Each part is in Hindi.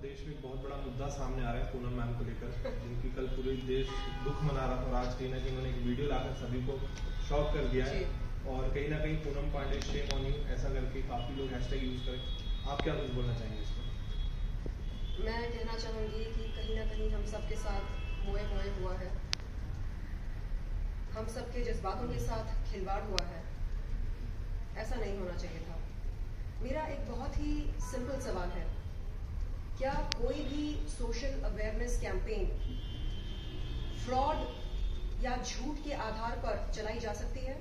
देश में एक बहुत बड़ा मुद्दा सामने आ रहा है पूनम मैम को लेकर, जिनकी कल पूरे देश दुख मना रहा था और आज कहीं ना कहीं उन्होंने एक वीडियो लाकर सभी को शॉक कर दिया है। और कहीं ना कहीं Poonam Pandey shame on you ऐसा करके काफी लोग हैशटैग यूज करें। आप क्या कुछ बोलना चाहेंगे इस पर? मैं कहना चाहूंगी कि कहीं ना कहीं हम सबके साथ मोए मोए हुआ है, हम सबके जज्बातों के साथ खिलवाड़ हुआ है। ऐसा नहीं होना चाहिए था। मेरा एक बहुत ही सिंपल सवाल है, क्या कोई भी सोशल अवेयरनेस कैंपेन फ्रॉड या झूठ के आधार पर चलाई जा सकती है?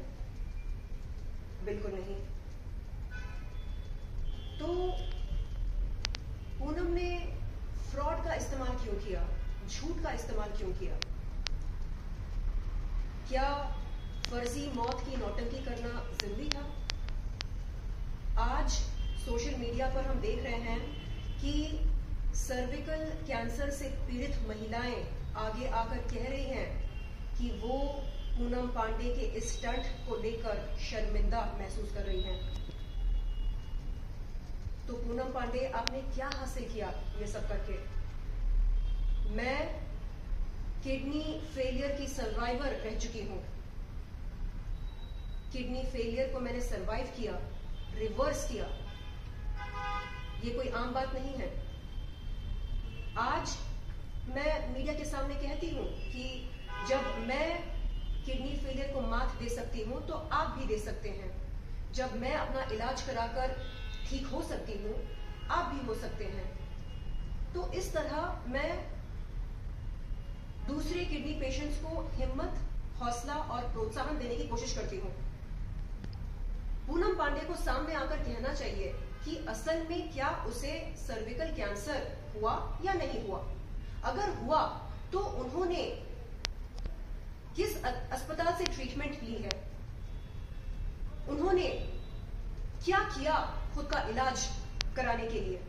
बिल्कुल नहीं। तो पूनम ने फ्रॉड का इस्तेमाल क्यों किया, झूठ का इस्तेमाल क्यों किया? क्या फर्जी मौत की नौटंकी करना जरूरी था? आज सोशल मीडिया पर हम देख रहे हैं कि सर्विकल कैंसर से पीड़ित महिलाएं आगे आकर कह रही हैं कि वो पूनम पांडे के इस स्टंट को लेकर शर्मिंदा महसूस कर रही हैं। तो पूनम पांडे, आपने क्या हासिल किया ये सब करके? मैं किडनी फेलियर की सर्वाइवर रह चुकी हूं। किडनी फेलियर को मैंने सर्वाइव किया, रिवर्स किया। ये कोई आम बात नहीं है। आज मैं मीडिया के सामने कहती हूं कि जब मैं किडनी फेलियर को मात दे सकती हूं तो आप भी दे सकते हैं। जब मैं अपना इलाज कराकर ठीक हो सकती हूं, आप भी हो सकते हैं। तो इस तरह मैं दूसरे किडनी पेशेंट्स को हिम्मत, हौसला और प्रोत्साहन देने की कोशिश करती हूं। पूनम पांडे को सामने आकर कहना चाहिए कि असल में क्या उसे सर्विकल कैंसर हुआ या नहीं हुआ। अगर हुआ तो उन्होंने किस अस्पताल से ट्रीटमेंट ली है, उन्होंने क्या किया खुद का इलाज कराने के लिए,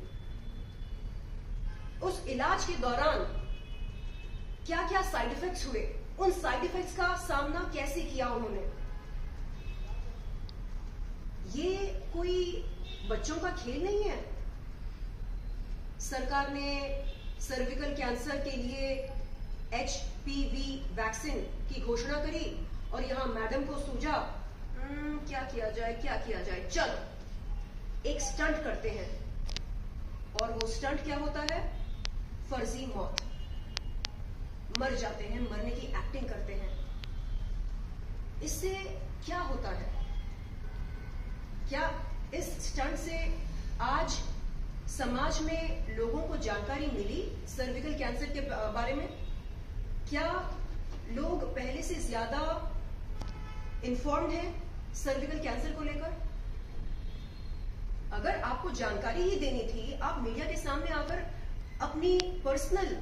उस इलाज के दौरान क्या क्या साइड इफेक्ट्स हुए, उन साइड इफेक्ट्स का सामना कैसे किया उन्होंने। ये कोई बच्चों का खेल नहीं है। सरकार ने सर्विकल कैंसर के लिए HPV वैक्सीन की घोषणा करी और यहां मैडम को सूझा क्या किया जाए, चलो एक स्टंट करते हैं। और वो स्टंट क्या होता है? फर्जी मौत। मर जाते हैं, मरने की एक्टिंग करते हैं। इससे क्या होता है? क्या इस स्टंट से आज समाज में लोगों को जानकारी मिली सर्विकल कैंसर के बारे में? क्या लोग पहले से ज्यादा इन्फॉर्म्ड हैं सर्विकल कैंसर को लेकर? अगर आपको जानकारी ही देनी थी, आप मीडिया के सामने आकर अपनी पर्सनल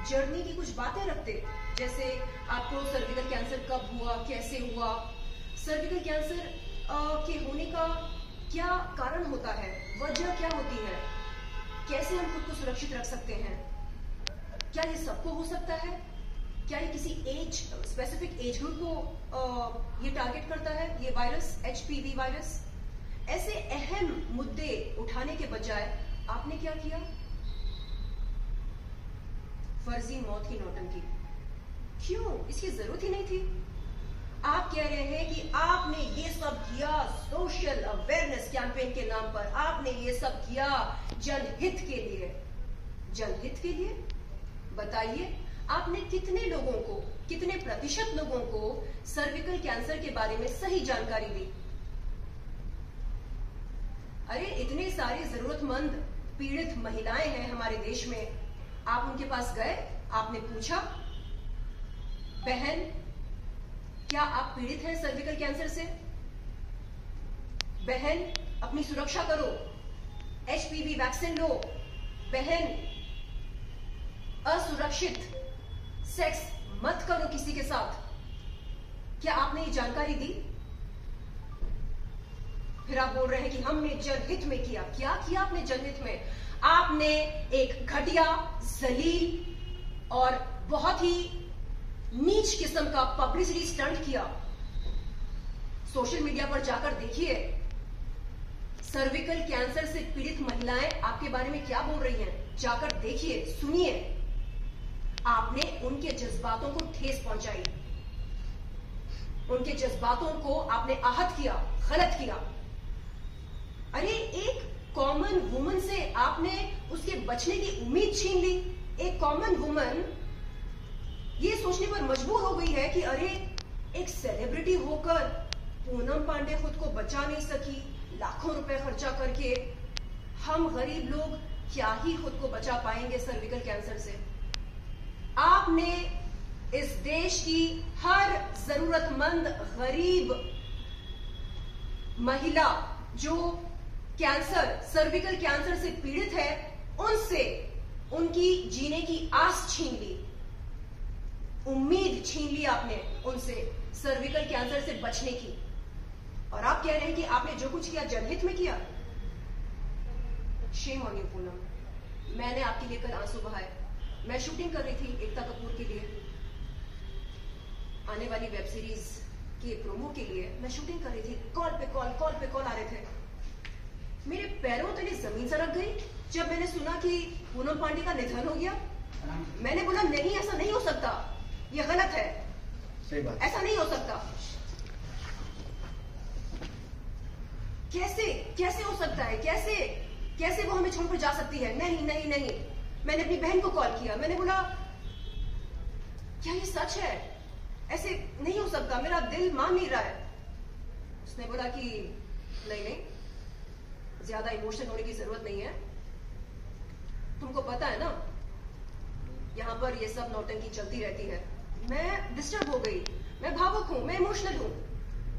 जर्नी की कुछ बातें रखते, जैसे आपको सर्विकल कैंसर कब हुआ, कैसे हुआ, सर्विकल कैंसर के होने का क्या कारण होता है, वजह क्या होती है, कैसे हम खुद को सुरक्षित रख सकते हैं। क्या ये सबको हो सकता है? क्या ये किसी एज, स्पेसिफिक एज ग्रुप को ये टारगेट करता है, ये वायरस, HPV वायरस? ऐसे अहम मुद्दे उठाने के बजाय आपने क्या किया? फर्जी मौत की नौटंकी। क्यों? इसकी जरूरत ही नहीं थी। आप कह रहे हैं कि आपने ये सब किया सोशल अवेयरनेस कैंपेन के नाम पर, आपने ये सब किया जनहित के लिए। जनहित के लिए? बताइए, आपने कितने लोगों को, कितने प्रतिशत लोगों को सर्विकल कैंसर के बारे में सही जानकारी दी? अरे इतने सारे जरूरतमंद पीड़ित महिलाएं हैं हमारे देश में, आप उनके पास गए, आपने पूछा, बहन क्या आप पीड़ित हैं सर्विकल कैंसर से? बहन अपनी सुरक्षा करो, HPV वैक्सीन लो। बहन असुरक्षित सेक्स मत करो किसी के साथ। क्या आपने ये जानकारी दी? फिर आप बोल रहे हैं कि हमने जनहित में किया। क्या किया आपने जनहित में? आपने एक घटिया, जलील और बहुत ही नीच किस्म का पब्लिसिटी स्टंट किया। सोशल मीडिया पर जाकर देखिए, सर्विकल कैंसर से पीड़ित महिलाएं आपके बारे में क्या बोल रही हैं। जाकर देखिए, सुनिए। आपने उनके जज्बातों को ठेस पहुंचाई, उनके जज्बातों को आपने आहत किया, गलत किया। अरे एक कॉमन वुमन से आपने उसके बचने की उम्मीद छीन ली। एक कॉमन वुमन ये सोचने पर मजबूर हो गई है कि अरे एक सेलिब्रिटी होकर पूनम पांडे खुद को बचा नहीं सकी, लाखों रुपए खर्चा करके हम गरीब लोग क्या ही खुद को बचा पाएंगे सर्विकल कैंसर से। आपने इस देश की हर जरूरतमंद गरीब महिला जो कैंसर, सर्विकल कैंसर से पीड़ित है, उनसे उनकी जीने की आस छीन ली, उम्मीद छीन ली आपने उनसे सर्विकल कैंसर से बचने की। और आप कह रहे हैं कि आपने जो कुछ किया जनहित में किया। Shem on you Poonam. मैंने आपके लिए कल आंसू बहाए। मैं शूटिंग कर रही थी एकता कपूर के लिए, आने वाली वेब सीरीज के प्रोमो के लिए मैं शूटिंग कर रही थी। कॉल पे कॉल आ रहे थे। मेरे पैरों तले जमीन सरक गई जब मैंने सुना कि पूनम पांडे का निधन हो गया। मैंने बोला नहीं, ऐसा नहीं हो सकता, ये गलत है, सही बात, ऐसा नहीं हो सकता। कैसे हो सकता है? कैसे वो हमें छोड़कर जा सकती है? नहीं। मैंने अपनी बहन को कॉल किया। मैंने बोला क्या ये सच है? ऐसे नहीं हो सकता, मेरा दिल मान नहीं रहा है। उसने बोला कि नहीं, ज्यादा इमोशनल होने की जरूरत नहीं है। तुमको पता है ना यहां पर ये सब नौटंकी चलती रहती है। मैं डिस्टर्ब हो गई, मैं भावुक हूं, मैं इमोशनल हूं।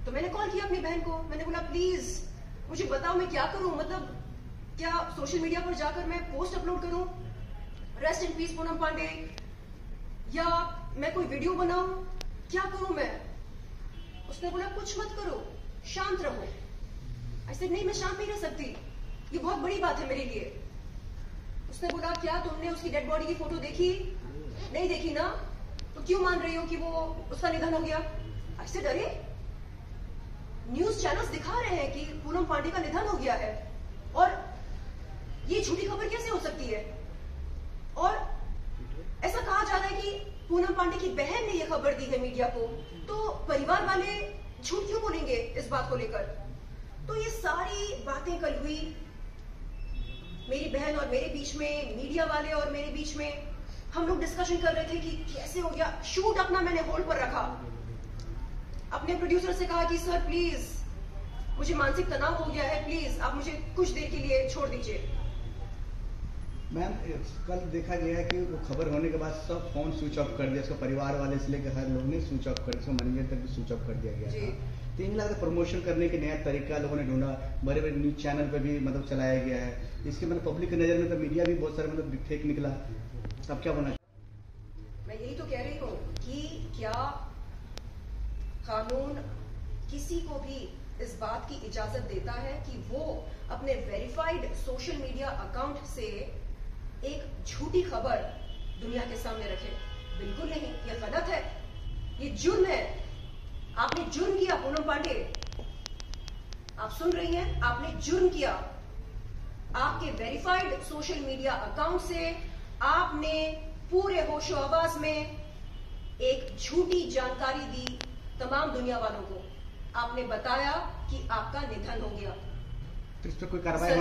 तो मैंने कॉल किया अपनी बहन को। मैंने बोला प्लीज मुझे बताओ मैं क्या करूं, मतलब क्या सोशल मीडिया पर जाकर मैं पोस्ट अपलोड करूं rest in peace Poonam Pandey, या मैं कोई वीडियो बनाऊं, क्या करूं मैं? उसने बोला कुछ मत करो, शांत रहो। ऐसे नहीं, मैं शांत नहीं रह सकती, ये बहुत बड़ी बात है मेरे लिए। उसने बोला क्या तुमने उसकी डेड बॉडी की फोटो देखी? नहीं देखी ना, तो क्यों मान रही हो कि वो उसका निधन हो गया? ऐसे डरे, न्यूज चैनल्स दिखा रहे हैं कि पूनम पांडे का निधन हो गया है, और ये झूठी खबर कैसे हो सकती है? और ऐसा कहा जा रहा है कि पूनम पांडे की बहन ने यह खबर दी है मीडिया को, तो परिवार वाले झूठ क्यों बोलेंगे इस बात को लेकर? तो ये सारी बातें कल हुई मेरी बहन और मेरे बीच में, मीडिया वाले और मेरे बीच में। हम लोग डिस्कशन कर रहे थे कि कैसे हो गया। शूट अपना मैंने होल्ड पर रखा, अपने प्रोड्यूसर से कहा कि सर प्लीज मुझे मानसिक तनाव हो गया है, प्लीज आप मुझे कुछ देर के लिए छोड़ दीजिए। मैम कल देखा गया है कि वो खबर होने के बाद सब फोन स्विच ऑफ कर दिया, उसका परिवार वाले से लेकर हर लोग ने स्विच ऑफ कर दिया, मैनेजर तक भी स्विच ऑफ कर दिया गया था। 3 लाख प्रमोशन करने के नया तरीका लोगों ने ढूंढा, बड़े बड़े न्यूज चैनल पे भी मतलब चलाया गया है। इसके मतलब पब्लिक की नजर में तो मीडिया भी बहुत सारे मतलब फेक निकला। अब क्या होना? मैं यही तो कह रही हूँ कि क्या कानून किसी को भी इस बात की इजाजत देता है कि वो अपने वेरीफाइड सोशल मीडिया अकाउंट से एक झूठी खबर दुनिया के सामने रखे? बिल्कुल नहीं, ये गलत है, ये जुर्म है। आपने जुर्म किया पूनम पांडे, आप सुन रही हैं, आपने जुर्म किया। आपके वेरीफाइड सोशल मीडिया अकाउंट से आपने पूरे होशो आवाज में एक झूठी जानकारी दी तमाम दुनिया वालों को। आपने बताया कि आपका निधन हो गया। तो इस पर कोई कार्रवाई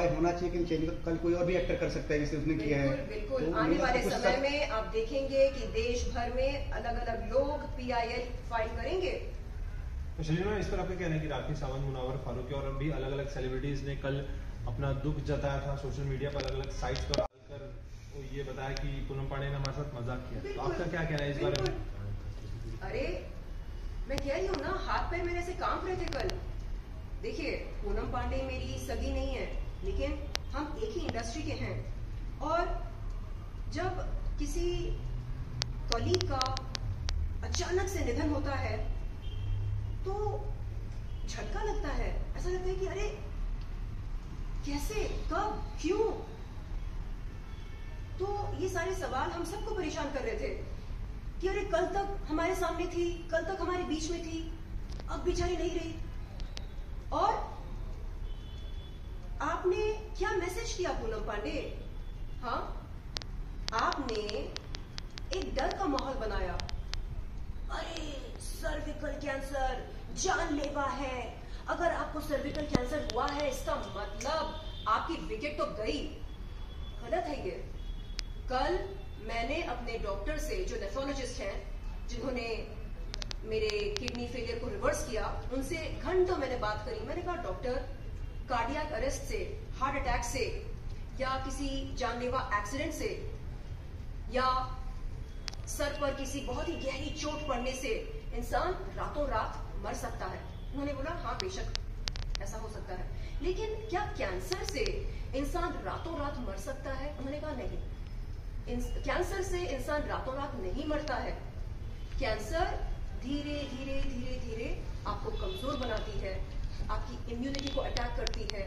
होना चाहिए कि चाहिए? कल कोई और भी एक्टर कर सकता है जैसे उसने किया है। बिल्कुल, तो आने वाले समय में आप देखेंगे कि देश भर में अलग अलग लोग PIL फाइल करेंगे। इस पर आपका कहना है कि राखी सावंत, मुनावर फारूकी और भी अलग अलग सेलिब्रिटीज ने कल अपना दुख जताया था सोशल मीडिया पर, अलग अलग साइट्स पर आकर वो ये बताया कि पूनम पांडे ने हमारे साथ मजाक किया। तो आपका क्या कहना है इस बारे में? अरे मैं कह रही हूँ ना, हाथ पैर मेरे से कांप रहे थे कल। देखिए पूनम पांडे मेरी सगी नहीं है, लेकिन हम एक ही इंडस्ट्री के हैं, और जब किसी कलीग का अचानक से निधन होता है तो झटका लगता है। ऐसा लगता है कि अरे कैसे, कब, क्यों? तो ये सारे सवाल हम सबको परेशान कर रहे थे कि अरे कल तक हमारे सामने थी, कल तक हमारे बीच में थी, अब बेचारी नहीं रही। और आपने क्या मैसेज दिया पूनम पांडे? हाँ, आपने एक डर का माहौल बनाया। अरे सर्विकल कैंसर जानलेवा है, अगर आपको सर्विकल कैंसर हुआ है इसका मतलब आपकी विकेट तो गई। गलत है ये। कल मैंने अपने डॉक्टर से, जो नेफ्रोलॉजिस्ट हैं, जिन्होंने मेरे किडनी फेलियर को रिवर्स किया, उनसे घंटों मैंने बात करी। मैंने कहा डॉक्टर, कार्डियक अरेस्ट से, हार्ट अटैक से, या किसी जानलेवा एक्सीडेंट से, या सर पर किसी बहुत ही गहरी चोट पड़ने से इंसान रातों रात मर सकता है। उन्होंने बोला हाँ बेशक ऐसा हो सकता है, लेकिन क्या कैंसर से इंसान रातों रात मर सकता है? उन्होंने कहा नहीं, कैंसर से इंसान रातों रात नहीं मरता है। कैंसर धीरे धीरे धीरे धीरे आपको कमजोर बनाती है, आपकी इम्यूनिटी को अटैक करती है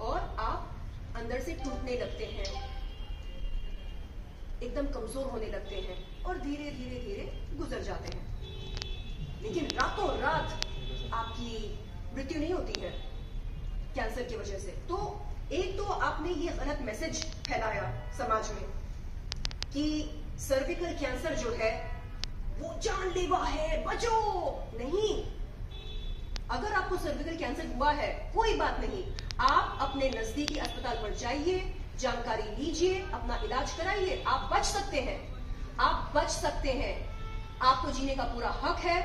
और आप अंदर से टूटने लगते हैं, एकदम कमजोर होने लगते हैं और धीरे धीरे धीरे गुजर जाते हैं। लेकिन रातों रात आपकी मृत्यु नहीं होती है कैंसर की वजह से। तो एक तो आपने ये गलत मैसेज फैलाया समाज में कि सर्विकल कैंसर जो है वो जानलेवा है, बचो। नहीं, अगर आपको सर्विकल कैंसर हुआ है कोई बात नहीं, आप अपने नजदीकी अस्पताल पर जाइए, जानकारी लीजिए, अपना इलाज कराइए, आप बच सकते हैं, आप बच सकते हैं। आपको जीने का पूरा हक है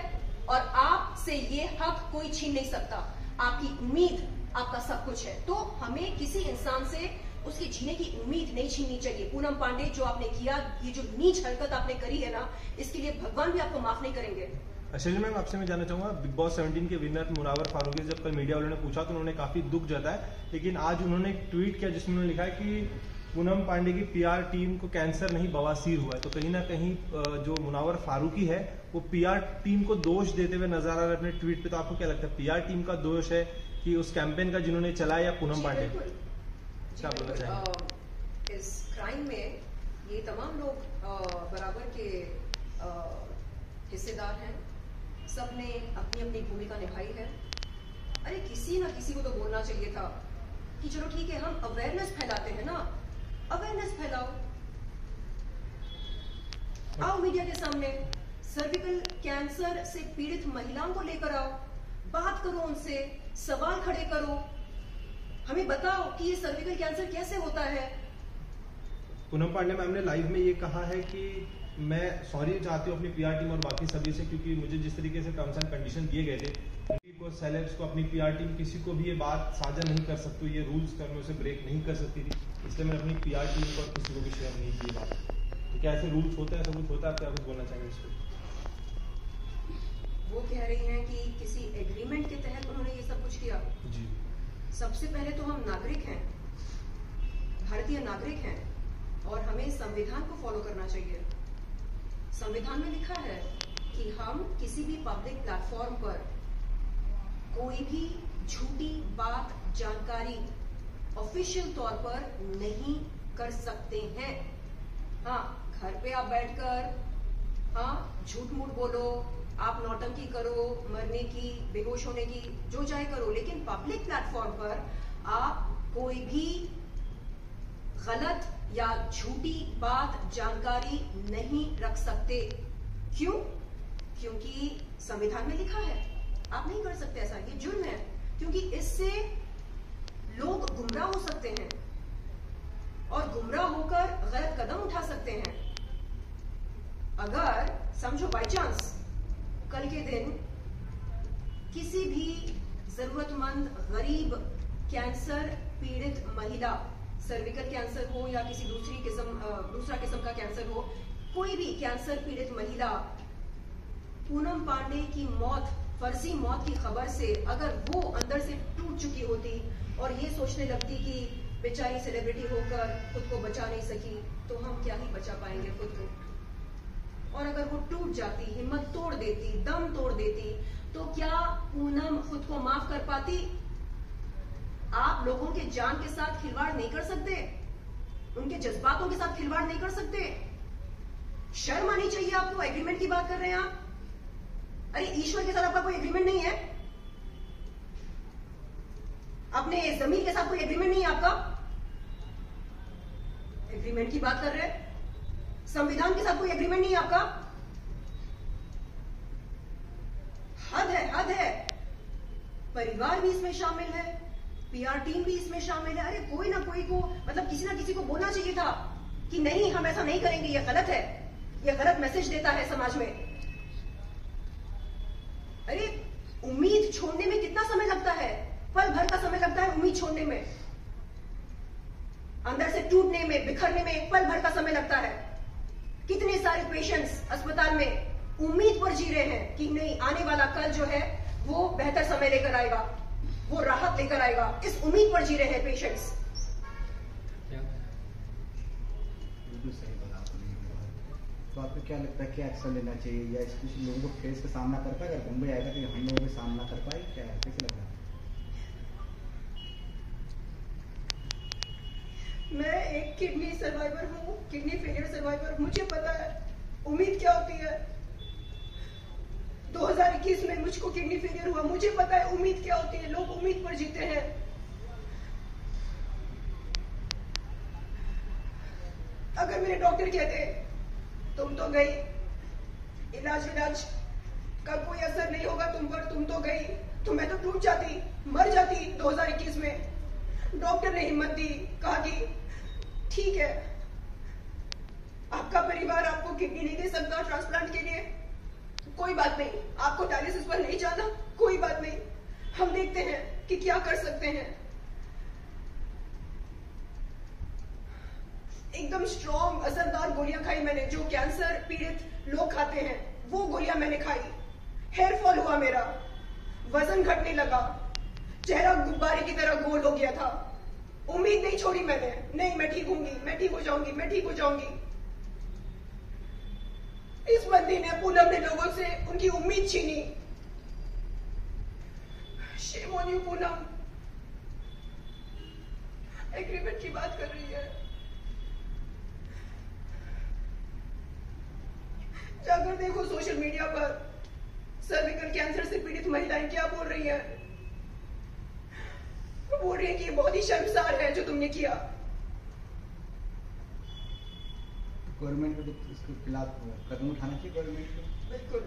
और आपसे ये हक कोई छीन नहीं सकता। आपकी उम्मीद आपका सब कुछ है, तो हमें किसी इंसान से उसके जीने की उम्मीद नहीं छीननी चाहिए। पूनम पांडे, जो आपने किया, ये जो नीच हरकत आपने करी है ना, इसके लिए भगवान भी आपको माफ नहीं करेंगे। शैली मैम, आपसे मैं जानना चाहूंगा, बिग बॉस 17 के विनर मुनावर फारूकी से जब कल मीडिया वालों ने पूछा तो उन्होंने काफी दुख जताया, लेकिन आज उन्होंने एक ट्वीट किया जिसमें उन्होंने लिखा है कि पूनम पांडे की पीआर टीम को कैंसर नहीं बवासीर हुआ है। तो कहीं ना कहीं जो मुनावर फारूकी है वो पीआर टीम को दोष देते हुए नजर आ रहा है अपने ट्वीट पे। तो आपको क्या लगता है, पीआर टीम का दोष है कि उस कैंपेन का जिन्होंने चलाया, या पूनम पांडे? क्या बोलना चाहेंगे? इस क्राइम में ये तमाम लोग बराबर के हिस्सेदार हैं, सबने अपनी अपनी भूमिका निभाई है। अरे किसी ना किसी को तो बोलना चाहिए था कि चलो ठीक है, हम अवेयरनेस फैलाते हैं ना, अवेयरनेस फैलाओ, आओ मीडिया के सामने, सर्विकल कैंसर से पीड़ित महिलाओं को लेकर आओ, बात करो उनसे, सवाल खड़े करो, हमें बताओ कि ये सर्विकल कैंसर कैसे होता है। पूनम पांडे मैम ने लाइव में ये कहा है कि मैं सॉरी चाहती हूँ अपनी पीआर टीम और बाकी सभी से, क्योंकि मुझे जिस तरीके से टर्म्स एंड कंडीशन दिए गए थे, को सेलेब्स को अपनी पीआर टीम किसी को भी ये बात साझा नहीं कर सकती, ये रूल्स करने से ब्रेक नहीं कर सकती थी, इसलिए मैंने अपनी पीआर टीम पर किसी को भी शेयर नहीं की बात। तो क्या ऐसे रूल्स होते हैं, ऐसा कुछ होता है? आप क्या कुछ बोलना चाहेंगे इसको? वो कह रही हैं कि किसी एग्रीमेंट के तहत उन्होंने ये सब कुछ किया। जी, सबसे पहले तो हम नागरिक हैं, भारतीय नागरिक हैं और हमें संविधान को फॉलो करना चाहिए। संविधान में लिखा है कि हम किसी भी पब्लिक प्लेटफॉर्म पर कोई भी झूठी बात, जानकारी ऑफिशियल तौर पर नहीं कर सकते हैं। हाँ, घर पे आप बैठकर झूठ मूठ बोलो, आप नौटंकी करो, मरने की, बेहोश होने की, जो चाहे करो, लेकिन पब्लिक प्लेटफॉर्म पर आप कोई भी गलत या झूठी बात, जानकारी नहीं रख सकते। क्यों? क्योंकि संविधान में लिखा है आप नहीं कर सकते ऐसा, ये जुर्म है, क्योंकि इससे लोग गुमराह हो सकते हैं और गुमराह होकर गलत कदम उठा सकते हैं। अगर समझो बाय चांस कल के दिन किसी भी जरूरतमंद, गरीब, कैंसर पीड़ित महिला, सर्विकल कैंसर हो या किसी दूसरा किस्म का कैंसर हो, कोई भी कैंसर पीड़ित महिला पूनम पांडे की मौत, फर्जी मौत की खबर से अगर वो अंदर से टूट चुकी होती और ये सोचने लगती कि बेचारी सेलिब्रिटी होकर खुद को बचा नहीं सकी, तो हम क्या ही बचा पाएंगे खुद को। और अगर वो टूट जाती, हिम्मत तोड़ देती, दम तोड़ देती, तो क्या पूनम खुद को माफ कर पाती? आप लोगों के जान के साथ खिलवाड़ नहीं कर सकते, उनके जज्बातों के साथ खिलवाड़ नहीं कर सकते। शर्म आनी चाहिए आपको। एग्रीमेंट की बात कर रहे हैं आप? अरे ईश्वर के साथ आपका कोई एग्रीमेंट नहीं है? अपने जमीन के साथ कोई एग्रीमेंट नहीं है आपका? एग्रीमेंट की बात कर रहे हैं? संविधान के साथ कोई एग्रीमेंट नहीं है आपका? हद है, हद है। परिवार भी इसमें शामिल है, पीआर टीम भी इसमें शामिल है। अरे कोई ना कोई को, मतलब किसी ना किसी को बोलना चाहिए था कि नहीं, हम ऐसा नहीं करेंगे, ये गलत है, ये गलत मैसेज देता है समाज में। अरे उम्मीद छोड़ने में कितना समय लगता है? पल भर का समय लगता है उम्मीद छोड़ने में, अंदर से टूटने में, बिखरने में पल भर का समय लगता है। कितने सारे पेशेंट्स अस्पताल में उम्मीद पर जी रहे हैं कि नहीं, आने वाला कल जो है वो बेहतर समय लेकर आएगा, वो राहत लेकर आएगा। इस उम्मीद पर जी रहे हैं पेशेंट्स। बिल्कुल सही बोला आपने। तो आपको क्या लगता है, क्या एक्शन लेना चाहिए, या कुछ लोगों को फेस का सामना कर पाएगा? अगर मुंबई आएगा तो हम लोगों को सामना कर पाए, क्या कैसे लग रहा है? मैं एक किडनी सर्वाइवर हूँ, किडनी फेलियर सर्वाइवर। मुझे पता है उम्मीद क्या होती है। 2021 में मुझको किडनी फेलियर हुआ, मुझे पता है उम्मीद क्या होती है। लोग उम्मीद पर जीते हैं। अगर मेरे डॉक्टर कहते तुम तो गई, इलाज का कोई असर नहीं होगा तुम पर, तुम तो गई, तो मैं तो टूट जाती, मर जाती 2021 में। डॉक्टर ने हिम्मत दी, कहा कि ठीक है, आपका परिवार आपको किडनी नहीं दे सकता ट्रांसप्लांट के लिए, कोई बात नहीं, आपको डायलिसिस पर नहीं जाना, कोई बात नहीं, हम देखते हैं कि क्या कर सकते हैं। एकदम स्ट्रॉन्ग असरदार गोलियां खाई मैंने, जो कैंसर पीड़ित लोग खाते हैं, वो गोलियां मैंने खाई। हेयर फॉल हुआ मेरा, वजन घटने लगा, चेहरा गुब्बारे की तरह गोल हो गया था। उम्मीद नहीं छोड़ी मैंने, नहीं मैं ठीक होंगी, मैं ठीक हो जाऊंगी, मैं ठीक हो जाऊंगी। इस बंदी ने, पूनम ने लोगों से उनकी उम्मीद छीनी। Shem on you Poonam. Agreement की बात कर रही है, जाकर देखो सोशल मीडिया पर सर्विकल कैंसर से पीड़ित महिलाएं क्या बोल रही हैं। बोल रही है कि ये बहुत ही शर्मसार है जो तुमने किया। गवर्नमेंट को तो इसके खिलाफ कदम उठाना चाहिए गवर्नमेंट को। बिल्कुल।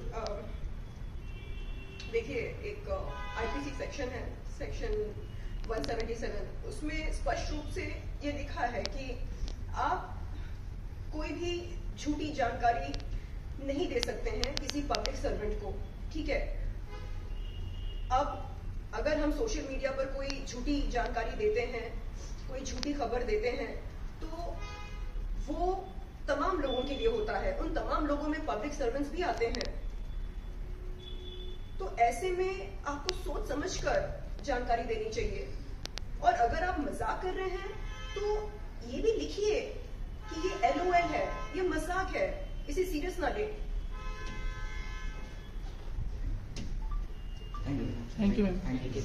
देखिए, एक आईपीसी सेक्शन है, सेक्शन 177, उसमें स्पष्ट रूप से ये लिखा है कि आप कोई भी झूठी जानकारी नहीं दे सकते हैं किसी पब्लिक सर्वेंट को, ठीक है। अब अगर हम सोशल मीडिया पर कोई झूठी जानकारी देते हैं, कोई झूठी खबर देते हैं, तो वो तमाम लोगों के लिए होता है। उन तमाम लोगों में पब्लिक सर्वेंट्स भी आते हैं। तो ऐसे में आपको सोच समझकर जानकारी देनी चाहिए। और अगर आप मजाक कर रहे हैं तो ये भी लिखिए कि ये LOL है, ये मजाक है, इसे सीरियस ना लें। Thank you. Thank you ma'am. Thank you.